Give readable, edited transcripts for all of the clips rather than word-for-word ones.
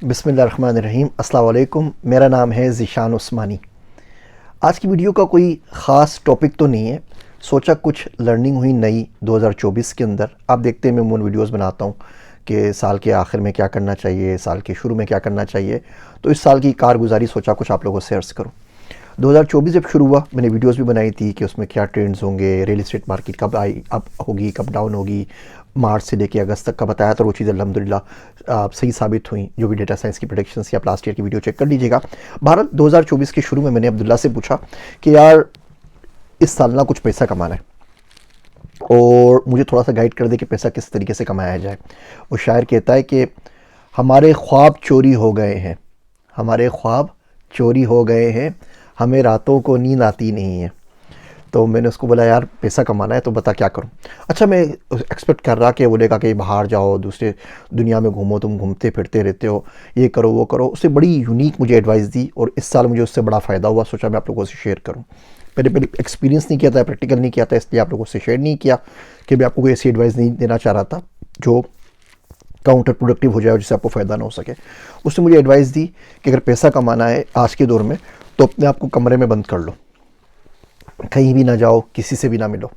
बिस्मिल्लाहिर्रहमानिर्रहीम। अस्सलाम वालेकुम। मेरा नाम है ज़ीशान उस्मानी। आज की वीडियो का कोई ख़ास टॉपिक तो नहीं है, सोचा कुछ लर्निंग हुई नई 2024 के अंदर। आप देखते हैं मैं मून वीडियोस बनाता हूँ कि साल के आखिर में क्या करना चाहिए, साल के शुरू में क्या करना चाहिए। तो इस साल की कारगुजारी सोचा कुछ आप लोगों से अर्ज़ करूँ। 2024 जब शुरू हुआ मैंने वीडियोस भी बनाई थी कि उसमें क्या ट्रेंड्स होंगे, रियल एस्टेट मार्केट कब आई अप होगी, कब डाउन होगी, मार्च से लेके अगस्त तक का बताया था। वो चीज़ अल्हम्दुलिल्लाह सही साबित हुई। जो भी डेटा साइंस की प्रेडिक्शंस, या आप लास्ट ईयर की वीडियो चेक कर लीजिएगा। भारत 2024 के शुरू में मैंने अब्दुल्ला से पूछा कि यार इस साल ना कुछ पैसा कमाना है और मुझे थोड़ा सा गाइड कर दे कि पैसा किस तरीके से कमाया जाए। वो शायर कहता है कि हमारे ख्वाब चोरी हो गए हैं, हमारे ख्वाब चोरी हो गए हैं, हमें रातों को नींद आती नहीं है। तो मैंने उसको बोला यार पैसा कमाना है तो बता क्या करूं। अच्छा, मैं एक्सपेक्ट कर रहा कि बोलेगा कि बाहर जाओ, दूसरे दुनिया में घूमो, तुम घूमते फिरते रहते हो, ये करो वो करो। उससे बड़ी यूनिक मुझे एडवाइस दी और इस साल मुझे उससे बड़ा फ़ायदा हुआ। सोचा मैं आप लोगों से शेयर करूं। पहले एक्सपीरियंस नहीं किया था, प्रैक्टिकल नहीं किया था, इसलिए आप लोगों से शेयर नहीं किया कि मैं आपको कोई ऐसी एडवाइस नहीं देना चाह रहा था जो काउंटर प्रोडक्टिव हो जाए और जिससे आपको फ़ायदा ना हो सके। उसने मुझे एडवाइस दी कि अगर पैसा कमाना है आज के दौर में तो अपने आप को कमरे में बंद कर लो, कहीं भी ना जाओ, किसी से भी ना मिलो।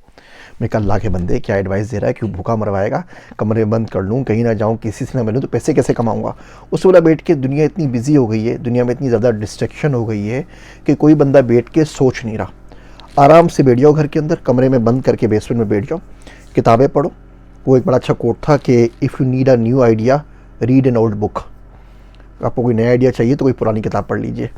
मैं कहा अल्लाह के बंदे क्या एडवाइस दे रहा है, क्यों भूखा मरवाएगा। कमरे बंद कर लूँ, कहीं ना जाऊँ, किसी से ना मिलूँ तो पैसे कैसे कमाऊँगा। उससे बोला बैठ के दुनिया इतनी बिजी हो गई है, दुनिया में इतनी ज़्यादा डिस्ट्रैक्शन हो गई है कि कोई बंदा बैठ के सोच नहीं रहा। आराम से बैठ जाओ घर के अंदर, कमरे में बंद करके बेसमेंट में बैठ जाओ, किताबें पढ़ो। वो एक बड़ा अच्छा कोट था कि if you need a new idea read an old book. आपको कोई नया आइडिया चाहिए तो कोई पुरानी किताब पढ़ लीजिए।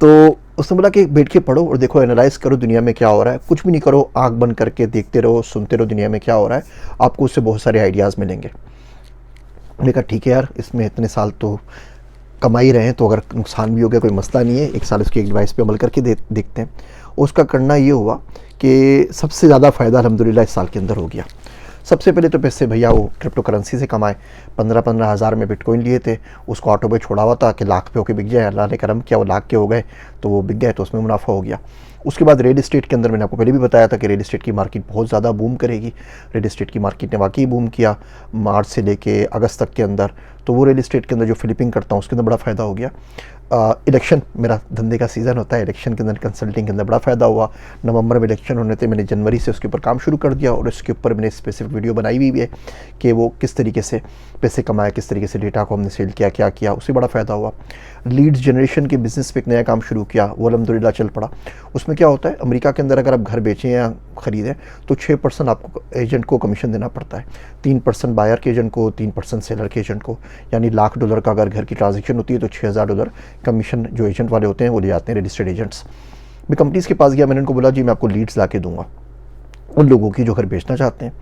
तो उसने बोला कि बैठ के पढ़ो और देखो, एनालाइज करो दुनिया में क्या हो रहा है। कुछ भी नहीं करो, आंख बंद करके देखते रहो, सुनते रहो दुनिया में क्या हो रहा है, आपको उससे बहुत सारे आइडियाज़ मिलेंगे। मैंने कहा ठीक है यार, इसमें इतने साल तो कमा ही रहे हैं तो अगर नुकसान भी हो गया कोई मसला नहीं है, एक साल उसकी एडवाइस पे अमल करके देखते हैं। उसका करना ये हुआ कि सबसे ज़्यादा फ़ायदा अल्हम्दुलिल्लाह इस साल के अंदर हो गया। सबसे पहले तो पैसे भैया वो क्रिप्टो करेंसी से कमाए। 15-15 हज़ार में बिटकॉइन लिए थे, उसको ऑटो पे छोड़ा हुआ था कि लाख पे होके बिक जाए। अल्लाह ने करम किया, वो लाख के हो गए तो वो बिक गए, तो उसमें मुनाफा हो गया। उसके बाद रियल एस्टेट के अंदर मैंने आपको पहले भी बताया था कि रियल एस्टेट की मार्केट बहुत ज़्यादा बूम करेगी। रियल एस्टेट की मार्केट ने वाकई बूम किया मार्च से लेके अगस्त तक के अंदर। तो वो रियल एस्टेट के अंदर जो फ्लिपिंग करता हूँ उसके अंदर बड़ा फ़ायदा हो गया। इलेक्शन मेरा धंधे का सीज़न होता है, इलेक्शन के अंदर कंसल्टिंग के अंदर बड़ा फ़ायदा हुआ। नवंबर में इलेक्शन होने थे, मैंने जनवरी से उसके ऊपर काम शुरू कर दिया और इसके ऊपर मैंने स्पेसिफिक वीडियो बनाई हुई है कि वो किस तरीके से पैसे कमाए, किस तरीके से डेटा को हमने सेल किया, क्या किया, उससे बड़ा फ़ायदा हुआ। लीड्स जनरेशन के बिज़नेस पे एक नया काम शुरू किया, वो अल्हम्दुलिल्लाह चल पड़ा। उसमें क्या होता है, अमेरिका के अंदर अगर आप घर बेचें या ख़रीदें तो 6% आपको एजेंट को कमीशन देना पड़ता है, 3% बायर के एजेंट को, 3% सेलर के एजेंट को। यानी $1,00,000 का अगर घर की ट्रांजेक्शन होती है तो $6,000 कमीशन जो एजेंट वाले होते हैं वो ले जाते हैं, रजिस्टर्ड एजेंट्स। मैं कंपनीज़ के पास गया, मैंने उनको बोला जी मैं आपको लीड्स ला के दूँगा, उन लोगों की जो घर बेचना चाहते हैं,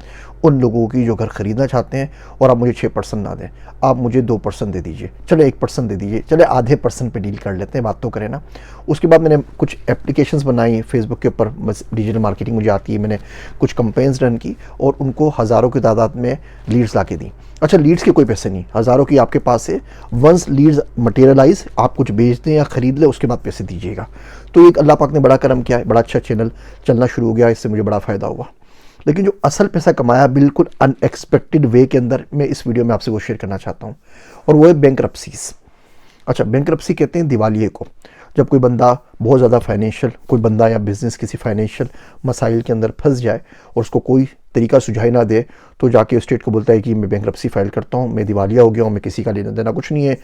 उन लोगों की जो घर ख़रीदना चाहते हैं, और आप मुझे 6% ना दें, आप मुझे 2% दे दीजिए, चलो 1% दे दीजिए, चले आधे % पे डील कर लेते हैं, बात तो करें ना। उसके बाद मैंने कुछ एप्लीकेशंस बनाई फेसबुक के ऊपर, डिजिटल मार्केटिंग मुझे आती है, मैंने कुछ कंपेन्स रन की और उनको हज़ारों की तादाद में लीड्स ला के दी। अच्छा, लीड्स के कोई पैसे नहीं, हज़ारों की आपके पास है। वंस लीड्स मटेरियलाइज, आप कुछ बेच दें या ख़रीद लें, उसके बाद पैसे दीजिएगा। तो एक अल्लाह पाक ने बड़ा करम किया है, बड़ा अच्छा चैनल चलना शुरू हो गया, इससे मुझे बड़ा फ़ायदा हुआ। लेकिन जो असल पैसा कमाया बिल्कुल अनएक्सपेक्टेड वे के अंदर, मैं इस वीडियो में आपसे वो शेयर करना चाहता हूँ, और वो है बैंकरप्सीज़। अच्छा, बैंकरप्सी कहते हैं दिवालिये को, जब कोई बंदा बहुत ज़्यादा फाइनेंशियल, कोई बंदा या बिज़नेस किसी फाइनेंशियल मसाइल के अंदर फंस जाए और उसको कोई तरीका सुझाई ना दे, तो जाके स्टेट को बोलता है कि मैं बैंकरप्सी फाइल करता हूँ, मैं दिवालिया हो गया हूँ, मैं किसी का लेना देना कुछ नहीं है।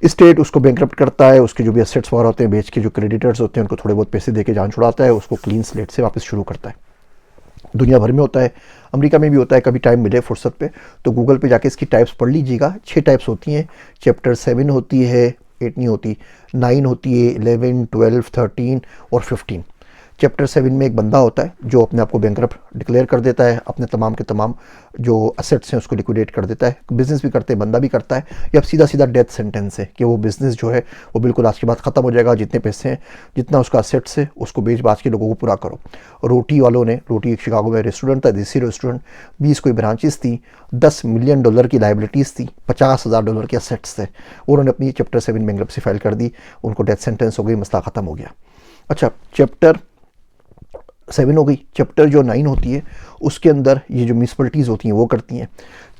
स्टेट उसको बैंकरप्ट करता है, उसके जो भी एसेट्स वगैरह होते हैं बेच के, जो क्रेडिटर्स होते हैं उनको थोड़े बहुत पैसे दे के जान छुड़ाता है, उसको क्लीन स्लेट से वापस शुरू करता है। दुनिया भर में होता है, अमेरिका में भी होता है। कभी टाइम मिले फुर्सत पे तो गूगल पे जाके इसकी टाइप्स पढ़ लीजिएगा। 6 टाइप्स होती हैं। चैप्टर 7 होती है, 8 नहीं होती, 9 होती है, 11, 12, 13 और 15। चैप्टर 7 में एक बंदा होता है जो अपने आप को बैंकरप्ट डिक्लेयर कर देता है, अपने तमाम के तमाम जो असेट्स हैं उसको लिक्विडेट कर देता है। बिज़नेस भी करते हैं, बंदा भी करता है। या अब सीधा सीधा डेथ सेंटेंस है कि वो बिज़नेस जो है वो बिल्कुल आज के बाद ख़त्म हो जाएगा, जितने पैसे हैं, जितना उसका असेट्स है, उसको बेच बाच के लोगों को पूरा करो। रोटी वालों ने, रोटी एक शिकागो में रेस्टोरेंट था, देसी रेस्टोरेंट, 20 कोई ब्रांचेस थी, $10 मिलियन की लाइबिलिटीज़ थी, $50,000 के असेट्स थे। उन्होंने अपनी चैप्टर 7 बैंकरप्सी फाइल कर दी, उनको डेथ सेंटेंस हो गई, मसला ख़त्म हो गया। अच्छा, चैप्टर 7 हो गई। चैप्टर जो 9 होती है उसके अंदर ये जो म्यूनसिपलिटीज़ होती हैं वो करती हैं।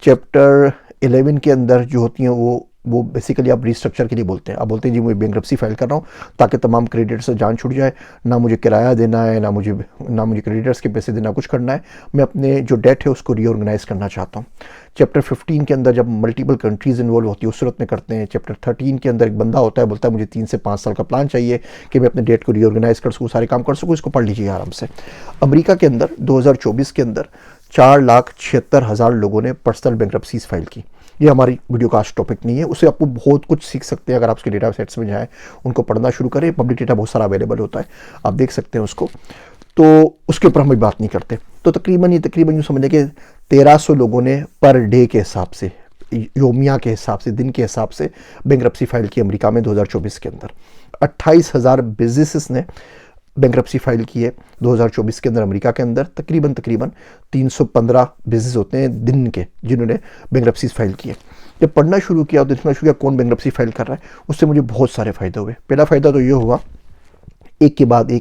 चैप्टर 11 के अंदर जो होती हैं वो वो बेसिकली आप रिस्ट्रक्चर के लिए बोलते हैं। आप बोलते हैं जी मैं बैंक्रप्सी फाइल कर रहा हूँ ताकि तमाम क्रेडिटर्स से जान छूट जाए, ना मुझे किराया देना है, ना मुझे क्रेडिटर्स के पैसे देना, कुछ करना है। मैं अपने जो डेट है उसको रीऑर्गेनाइज करना चाहता हूँ। चैप्टर 15 के अंदर जब मल्टीपल कंट्रीज़ इन्वॉल्व होती है उस सूरत में करते हैं। चैप्टर 13 के अंदर एक बंदा होता है, बोलता है मुझे 3 से 5 साल का प्लान चाहिए कि मैं अपने डेट को रीऑर्गेनाइज कर सकूँ, सारे काम कर सकूँ। इसको पढ़ लीजिए आराम से। अमेरिका के अंदर 2024 के अंदर 4,76,000 लोगों ने पर्सनल बैंक्रप्सीज फाइल की। ये हमारी वीडियो का आज टॉपिक नहीं है, उससे आपको बहुत कुछ सीख सकते हैं अगर आप उसके डेटा सेट्स में जाएँ, उनको पढ़ना शुरू करें। पब्लिक डेटा बहुत सारा अवेलेबल होता है, आप देख सकते हैं उसको। तो उसके ऊपर हम भी बात नहीं करते। तो तकरीबन यूँ समझ लें कि 1300 लोगों ने पर डे के हिसाब से, योमिया के हिसाब से, दिन के हिसाब से बैंक्रप्सी फाइल की अमेरिका में 2024 के अंदर। 28,000 बिजनेसेस ने बैंक्रप्सी फाइल की है 2024 के अंदर अमेरिका के अंदर। तकरीबन 315 बिजनेस होते हैं दिन के जिन्होंने बैंक्रप्सीज फाइल की है। जब पढ़ना शुरू किया और देखना शुरू किया कौन बैंक्रप्सी फाइल कर रहा है, उससे मुझे बहुत सारे फ़ायदे हुए। पहला फ़ायदा तो ये हुआ, एक के बाद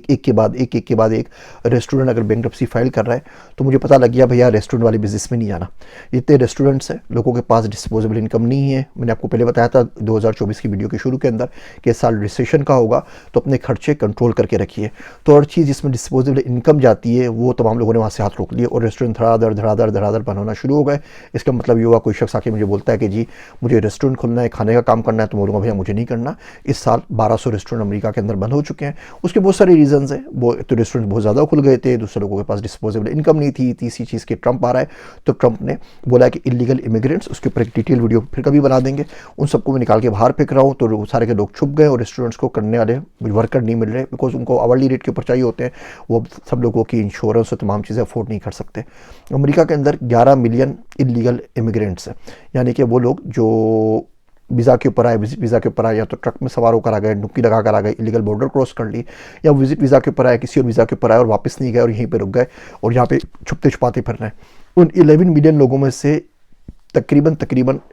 एक रेस्टोरेंट अगर बैंक्रप्सी फाइल कर रहा है तो मुझे पता लग गया भैया रेस्टोरेंट वाले बिजनेस में नहीं जाना। जितने रेस्टोरेंट्स हैं लोगों के पास डिस्पोजेबल इनकम नहीं है। मैंने आपको पहले बताया था 2024 की वीडियो के शुरू के अंदर कि इस साल रिसेशन का होगा तो अपने खर्चे कंट्रोल करके रखिए। तो हर चीज़ जिसमें डिस्पोजेबल इनकम जाती है वो तमाम लोगों ने वहाँ से हाथ रोक लिए और रेस्टोरेंट धड़ाधड़ बंद होना शुरू हो गए। इसका मतलब ये हुआ कोई शख्स आके मुझे बोलता है कि जी मुझे रेस्टोरेंट खोलना है, खाने का काम करना है, तो बोलूँगा भैया मुझे नहीं करना। इस साल 1200 रेस्टोरेंट अमेरिका के अंदर बंद हो चुके हैं। उसके बहुत सारे रीजन है। वो तो रेस्टोरेंट बहुत ज़्यादा खुल गए थे, दूसरे लोगों के पास डिस्पोजेबल इनकम नहीं थी। तीसरी चीज़ कि ट्रंप आ रहा है तो ट्रंप ने बोला कि इलीगल इमिग्रेंट्स, उसके ऊपर एक डिटेल वीडियो फिर कभी बना देंगे, उन सबको मैं निकाल के बाहर फेंक रहा हूँ। तो सारे के लोग छुप गए और रेस्टोरेंट्स को करने वाले वर्कर नहीं मिल रहे, बिकॉज उनको आवरली रेट के ऊपर चाहिए होते हैं। वो सब लोगों की इंश्योरेंस और तमाम चीज़ें अफोर्ड नहीं कर सकते। अमेरिका के अंदर 11 मिलियन इलीगल इमिग्रेंट्स हैं, यानी कि वो लोग जो वीज़ा के ऊपर आए, विजिट वीज़ा के ऊपर आए, या तो ट्रक में सवार होकर आ गए, डुबकी लगा कर आ गए, इलीगल बॉर्डर क्रॉस कर ली, या विजिट वीज़ा के ऊपर आए, किसी और वीज़ा के ऊपर आए और वापस नहीं गए और यहीं पे रुक गए और यहाँ पे छुपते छुपाते फिर रहे हैं। उन 11 मिलियन लोगों में से तकरीबन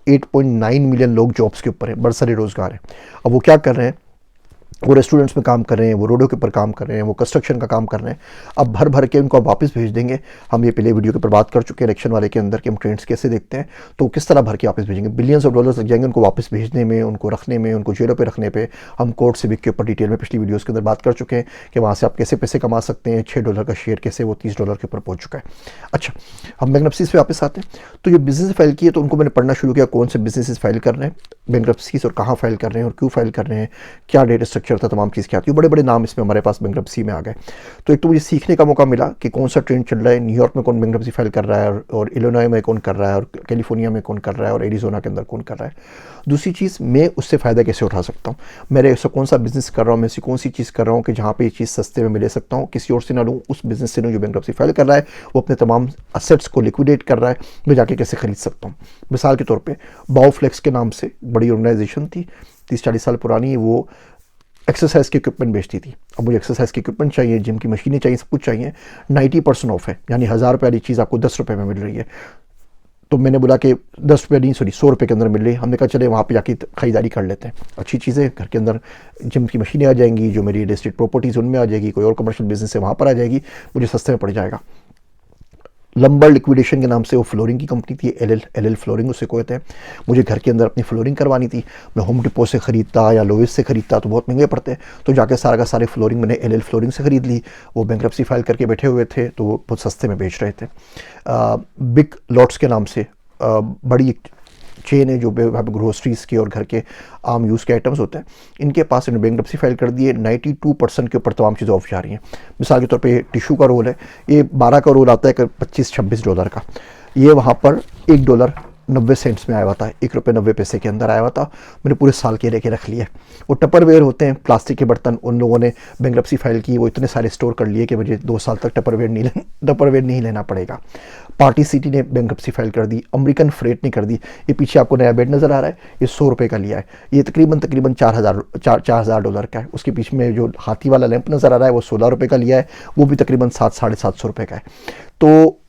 8.9 मिलियन लोग जॉब्स के ऊपर हैं, बरसरे रोज़गार हैं। अब वो क्या कर रहे हैं, वो रेस्टोरेंट्स में काम कर रहे हैं, वो रोडों के ऊपर काम कर रहे हैं, वो कंस्ट्रक्शन का काम कर रहे हैं। अब भर भर के उनको आप वापस भेज देंगे। हम ये पहले वीडियो के ऊपर बात कर चुके हैं इलेक्शन वाले के अंदर कि हम ट्रेंड्स कैसे देखते हैं, तो किस तरह भर के वापस भेजेंगे। बिलियंस ऑफ डॉलर्स लग जाएंगे उनको वापस भेजने में, उनको रखने में, उनको जेलों पर रखने पर। हम कोर्ट सिविक के ऊपर डिटेल में पिछली वीडियोज़ के अंदर बात कर चुके हैं कि वहाँ से आप कैसे पैसे कमा सकते हैं। $6 का शेयर कैसे वो $30 के ऊपर पहुँच चुका है। अच्छा, हम बैंक्रप्सीज पे वापस आते हैं। तो जो बिजनेस फाइल किए तो उनको मैंने पढ़ना शुरू किया कौन से बिजनेस फाइल कर रहे हैं बैंक्रप्सीज और कहाँ फाइल कर रहे हैं और क्यों फाइल कर रहे हैं, क्या डेटा स्ट्रक्चर था, तमाम चीज़ क्या थी। बड़े बड़े नाम इसमें हमारे पास बैंक्रप्सी में आ गए। तो एक तो मुझे सीखने का मौका मिला कि कौन सा ट्रेंड चल रहा है, न्यूयॉर्क में कौन बैंक्रप्सी फाइल कर रहा है और इलिनॉय में कौन कर रहा है और कैलिफोर्निया में कौन कर रहा है और एरिजोना के अंदर कौन कर रहा है। दूसरी चीज़, मैं उससे फ़ायदा कैसे उठा सकता हूँ, मेरे ऐसा कौन सा बिज़नेस कर रहा हूँ, मैं ऐसी कौन सी चीज़ कर रहा हूँ कि जहाँ पे ये चीज़ सस्ते में मिले सकता हूँ, किसी और से ना लूँ, उस बिज़नेस से लूँ जो बैंक्रप्सी फाइल कर रहा है। वो अपने तमाम असेट्स को लिक्विडेट कर रहा है, मैं जाके कैसे खरीद सकता हूँ। मिसाल के तौर पे बायोफ्लेक्स के नाम से बड़ी ऑर्गेनाइजेशन थी, 30-40 साल पुरानी, वो एक्सरसाइज के इक्विपमेंट बेचती थी। अब मुझे एक्सरसाइज के इक्विपमेंट चाहिए, जिम की मशीनें चाहिए, सब कुछ चाहिए। 90% ऑफ है, यानी 1000 रुपये वाली चीज़ आपको 10 रुपये में मिल रही है। तो मैंने बोला कि 10 रुपये नहीं, सॉरी 100 रुपये के अंदर मिल रही है। हमने कहा चले वहाँ पे जाके खरीदारी कर लेते हैं। अच्छी चीज़ें, घर के अंदर जिम की मशीनें आ जाएंगी, जो मेरी रियल एस्टेट प्रॉपर्टीज़ उनमें आ जाएगी, कोई और कमर्शियल बिजनेस है वहाँ पर आ जाएगी, मुझे सस्ते में पड़ जाएगा। लंबर लिक्विडेशन के नाम से वो फ्लोरिंग की कंपनी थी, एल फ्लोरिंग उसे कहते हैं। मुझे घर के अंदर अपनी फ्लोरिंग करवानी थी, मैं होम डिपो से ख़रीदता या लोवेस से ख़रीदता तो बहुत महंगे पड़ते, तो जाके सारा का सारे फ्लोरिंग मैंने एल फ्लोरिंग से ख़रीद ली। वो बैंक्रप्सी फाइल करके बैठे हुए थे तो वो बहुत सस्ते में बेच रहे थे। बिग लॉट्स के नाम से बड़ी चेन है जो वहाँ पर ग्रोसरीज़ के और घर के आम यूज़ के आइटम्स होते हैं, इनके पास इन्होंने बैंक्रप्सी फाइल कर दिए। 92% के ऊपर तमाम चीज़ें ऑफ जा रही हैं। मिसाल के तौर पे टिशू का रोल है, ये 12 का रोल आता है $25-26 का, ये वहाँ पर $1.90 में आया हुआ था, ₹1.90 के अंदर आया हुआ था। मैंने पूरे साल के लेके रख लिया। वो टपरवेयर होते हैं, प्लास्टिक के बर्तन, उन लोगों ने बैंक्रप्सी फाइल की, वो इतने सारे स्टोर कर लिए कि मुझे 2 साल तक टपरवेयर नहीं लेना पड़ेगा। पार्टी सिटी ने बैंक्रप्सी फाइल कर दी, अमेरिकन फ्रेट ने कर दी। ये पीछे आपको नया बेड नज़र आ रहा है, ये $100 का लिया है, ये तकरीबन $4,000 का है। उसके पीछे में जो हाथी वाला लैंप नज़र आ रहा है वो $16 का लिया है, वो भी तकरीबन $700-750 का है। तो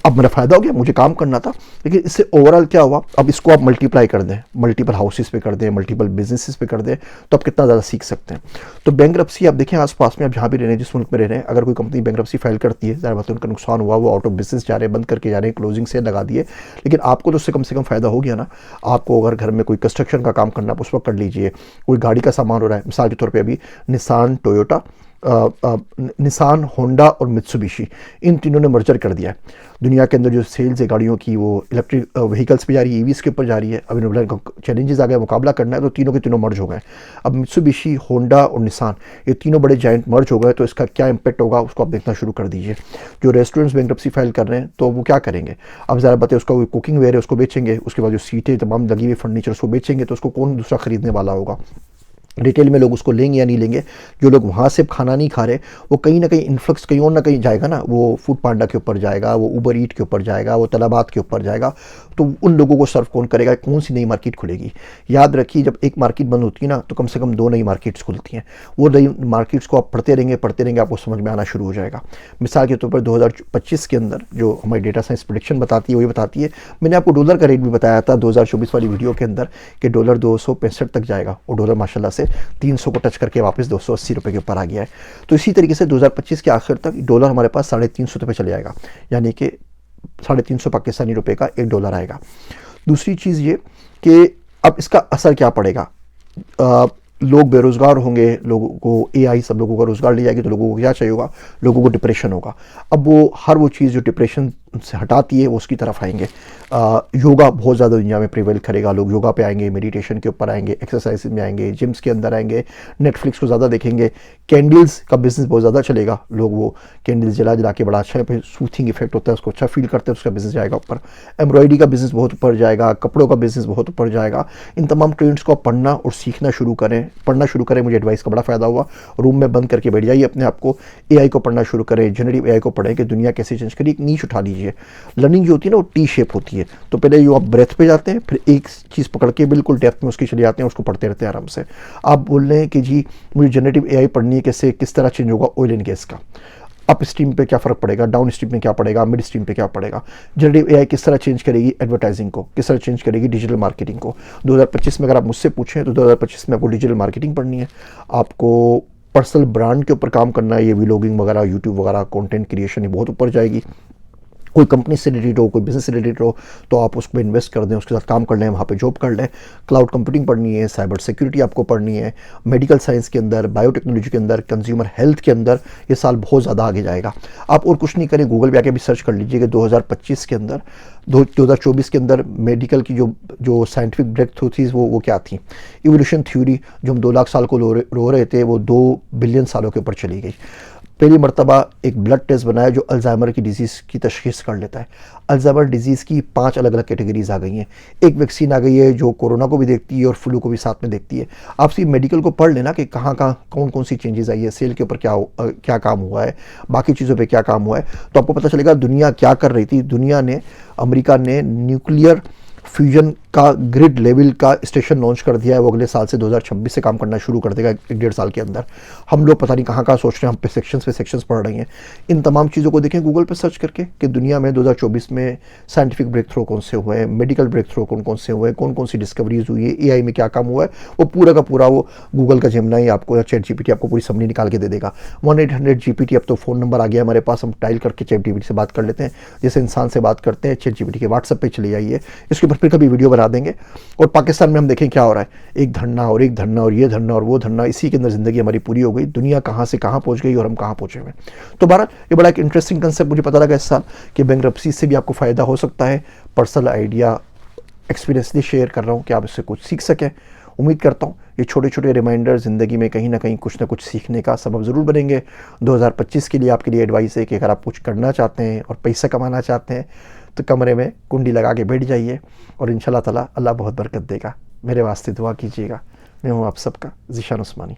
अब मेरा फ़ायदा हो गया, मुझे काम करना था, लेकिन इससे ओवरऑल क्या हुआ, अब इसको आप मल्टीप्लाई कर दें, मल्टीपल हाउसेस पे कर दें, मल्टीपल बिजनेसेस पे कर दें, तो आप कितना ज़्यादा सीख सकते हैं। तो बैंक्रप्सी आप देखें आसपास में, आप जहाँ भी रह रहे हैं, जिस मुल्क में रह रहे हैं, अगर कोई कंपनी बैंक्रप्सी फाइल करती है, ज़्यादा बात है उनका नुकसान हुआ, वो आउट ऑफ बिजनेस जा रहे हैं, बंद करके जा रहे हैं, क्लोजिंग सेल लगा दिए, लेकिन आपको तो उससे कम से कम फ़ायदा हो गया ना। आपको अगर घर में कोई कंस्ट्रक्शन का काम करना, उस वक्त कर लीजिए। कोई गाड़ी का सामान हो रहा है, मिसाल के तौर पर अभी निसान, टोयोटा, निसान, होंडा और मित्सुबिशी, इन तीनों ने मर्जर कर दिया है। दुनिया के अंदर जो सेल्स है गाड़ियों की, वो इलेक्ट्रिक व्हीकल्स पे जा रही है, ईवीज़ के ऊपर जा रही है। अब इन्होंने चैलेंजेस आ गए, मुकाबला करना है, तो तीनों के तीनों मर्ज हो गए। अब मित्सुबिशी, होंडा और निसान, ये तीनों बड़े जायंट मर्ज हो गए, तो इसका क्या इंपैक्ट होगा उसको आप देखना शुरू कर दीजिए। जो रेस्टोरेंट्स बैंक्रप्सी फाइल कर रहे हैं, तो वो क्या करेंगे, अब ज़रा बताइए, उसका कोई कुकिंग वेयर है उसको बेचेंगे, उसके बाद जो सीटें तमाम लगी हुई फर्नीचर उसको बेचेंगे, तो उसको कौन दूसरा खरीदने वाला होगा। रिटेल में लोग उसको लेंगे या नहीं लेंगे। जो लोग वहाँ से खाना नहीं खा रहे, वो कहीं ना कहीं इन्फ्लक्स कहीं और ना कहीं जाएगा ना, वो फूड पांडा के ऊपर जाएगा, वो उबर ईट के ऊपर जाएगा, वो तलाबात के ऊपर जाएगा। तो उन लोगों को सर्व कौन करेगा, कौन सी नई मार्केट खुलेगी। याद रखिए, जब एक मार्केट बंद होती है ना, तो कम से कम 2 नई मार्केट्स खुलती हैं। वो नई मार्केट्स को आप पढ़ते रहेंगे, आपको समझ में आना शुरू हो जाएगा। मिसाल के तौर पर 2025 के अंदर जो हमारी डेटा साइंस प्रेडिक्शन बताती है, वही बताती है, मैंने आपको डॉलर का रेट भी बताया था 2024 वाली वीडियो के अंदर, कि डॉलर 265 तक जाएगा, और डॉलर माशाल्लाह से 300 को टच करके वापस 280 रुपये के ऊपर आ गया है। तो इसी तरीके से 2025 के आखिर तक डॉलर हमारे पास 350 रुपये चले जाएगा, यानी कि 350 पाकिस्तानी रुपये का $1 आएगा। दूसरी चीज़ ये कि अब इसका असर क्या पड़ेगा, लोग बेरोज़गार होंगे, लोगों को एआई सब लोगों का रोज़गार ले जाएगी, तो लोगों को क्या चाहिए होगा, लोगों को डिप्रेशन होगा। अब वो हर वो चीज़ जो डिप्रेशन से हटाती है, वो उसकी तरफ आएंगे। योगा बहुत ज़्यादा दुनिया में प्रिवेल करेगा, लोग योगा पे आएंगे, मेडिटेशन के ऊपर आएंगे, एक्सरसाइज में आएंगे, जिम्स के अंदर आएंगे, नेटफ्लिक्स को ज़्यादा देखेंगे, कैंडल्स का बिज़नेस बहुत ज़्यादा चलेगा, लोग वो कैंडल्स जला जला के बड़ा अच्छा सूथिंग इफेक्ट होता है, उसको अच्छा फील करते हैं, उसका बिज़नेस जाएगा ऊपर। एम्ब्रॉयडरी का बिज़नेस बहुत ऊपर जाएगा, कपड़ों का बिज़नेस बहुत ऊपर जाएगा। इन तमाम ट्रेंड्स को पढ़ना और सीखना शुरू करें, पढ़ना शुरू करें। मुझे एडवाइस का बड़ा फ़ायदा हुआ। रूम में बंद करके बैठ जाइए अपने आप को, एआई को पढ़ना शुरू करें, जनरेटिव एआई को पढ़ें कि दुनिया कैसे चेंज करी। एक नीश उठा लीजिए। लर्निंग जो होती है ना, वो टी शेप होती है। तो पहले जो आप ब्रेथ पे जाते हैं, फिर एक चीज़ पकड़ के बिल्कुल डेप्थ में उसकी चले जाते हैं, उसको पढ़ते रहते हैं आराम से। आप बोल रहे हैं कि जी मुझे जनरेटिव एआई पढ़नी है, कैसे, किस तरह चेंज होगा ऑयल एंड गैस का, अप स्ट्रीम पे क्या फ़र्क पड़ेगा, डाउन स्ट्रीम में क्या पड़ेगा, मिड स्ट्रीम पे क्या पड़ेगा, जनरेटिव एआई किस तरह चेंज करेगी एडवर्टाइजिंग को, किस तरह चेंज करेगी डिजिटल मार्केटिंग को। 2025 में अगर आप मुझसे पूछें, तो 2025 में आपको डिजिटल मार्केटिंग पढ़नी है, आपको पर्सनल ब्रांड के ऊपर काम करना है। ये व्लॉगिंग वगैरह, यूट्यूब वगैरह, कंटेंट क्रिएशन, ये बहुत ऊपर जाएगी। कोई कंपनी से रिलेटेड हो, कोई बिजनेस से रिलेटेड हो, तो आप उसमें इन्वेस्ट कर दें, उसके साथ काम कर लें, वहाँ पे जॉब कर लें। क्लाउड कंप्यूटिंग पढ़नी है, साइबर सिक्योरिटी आपको पढ़नी है, मेडिकल साइंस के अंदर, बायोटेक्नोलॉजी के अंदर, कंज्यूमर हेल्थ के अंदर ये साल बहुत ज़्यादा आगे जाएगा। आप और कुछ नहीं करें, गूगल पे आके भी सर्च कर लीजिए कि 2025 के अंदर, 2024 के अंदर मेडिकल की जो साइंटिफिक ब्रेक थ्रू थी वो क्या थी। इवोल्यूशन थ्योरी जो हम 2 लाख साल को रो रहे थे, वो 2 बिलियन सालों के ऊपर चली गई। पहली मर्तबा एक ब्लड टेस्ट बनाया जो अल्जाइमर की डिजीज़ की तशखीस कर लेता है। अल्जाइमर डिजीज़ की 5 अलग अलग कैटेगरीज आ गई हैं। एक वैक्सीन आ गई है जो कोरोना को भी देखती है और फ्लू को भी साथ में देखती है। आप सिर्फ मेडिकल को पढ़ लेना कि कहाँ कौन कौन सी चेंजेस आई है, सेल के ऊपर क्या काम हुआ है, बाकी चीज़ों पर क्या काम हुआ है, तो आपको पता चलेगा दुनिया क्या कर रही थी। दुनिया ने, अमेरिका ने न्यूक्लियर फ्यूजन का ग्रिड लेवल का स्टेशन लॉन्च कर दिया है। वो अगले साल से 2026 से काम करना शुरू कर देगा, 1-1.5 साल के अंदर। हम लोग पता नहीं कहाँ सोच रहे हैं, हम पे सेक्शंस पढ़ रहे हैं। इन तमाम चीज़ों को देखें गूगल पे सर्च करके कि दुनिया में 2024 में साइंटिफिक ब्रेक थ्रू कौन से हुए हैं, मेडिकल ब्रेक थ्रू कौन कौन से हुए हैं, कौन कौन सी डिस्कवरीज हुई है, एआई में क्या काम हुआ है। वो पूरा का पूरा वो गूगल का जेमिनी आपको या चैट जीपीटी आपको पूरी समरी निकाल के दे देगा। 1-800 जीपीटी, अब तो फ़ोन नंबर आ गया हमारे पास, हम डायल करके चैट जीपीटी से बात कर लेते हैं, जैसे इंसान से बात करते हैं। चैट जीपीटी के व्हाट्सएप पे चले जाइए, इसके ऊपर फिर कभी वीडियो बना देंगे। और पाकिस्तान में हम देखें क्या हो रहा है, एक धरना और एक धरना और ये धरना और वो धरना, इसी के अंदर ज़िंदगी हमारी पूरी हो गई। दुनिया कहाँ से कहाँ पहुँच गई और हम कहाँ पहुँचे हुए। तो बहरहाल ये बड़ा एक इंटरेस्टिंग कंसेप्ट मुझे पता लगा इस साल कि बैंक्रप्सी से भी आपको फ़ायदा हो सकता है। पर्सनल आइडिया, एक्सपीरियंसली शेयर कर रहा हूँ कि आप इससे कुछ सीख सकें। उम्मीद करता हूँ ये छोटे छोटे रिमाइंडर ज़िंदगी में कहीं ना कहीं कुछ ना कुछ सीखने का सबब ज़रूर बनेंगे। 2025 के लिए आपके लिए एडवाइस है कि अगर आप कुछ करना चाहते हैं और पैसा कमाना चाहते हैं, तो कमरे में कुंडी लगा के बैठ जाइए और इंशाल्लाह ताला अल्लाह बहुत बरकत देगा। मेरे वास्ते दुआ कीजिएगा। मैं हूँ आप सबका ज़ीशान उस्मानी।